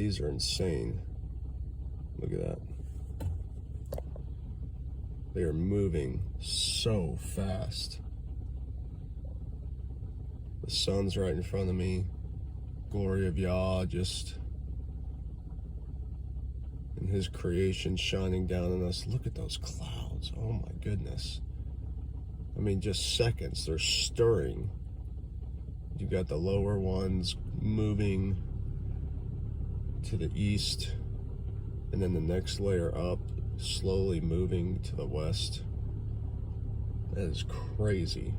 these are insane. Look at that. They are moving so fast. The sun's right in front of me. Glory of Yah just in his creation shining down on us. Look at those clouds. Oh my goodness. I mean, just seconds. They're stirring. You got the lower ones moving to the east, and then the next layer up, slowly moving to the west. That is crazy.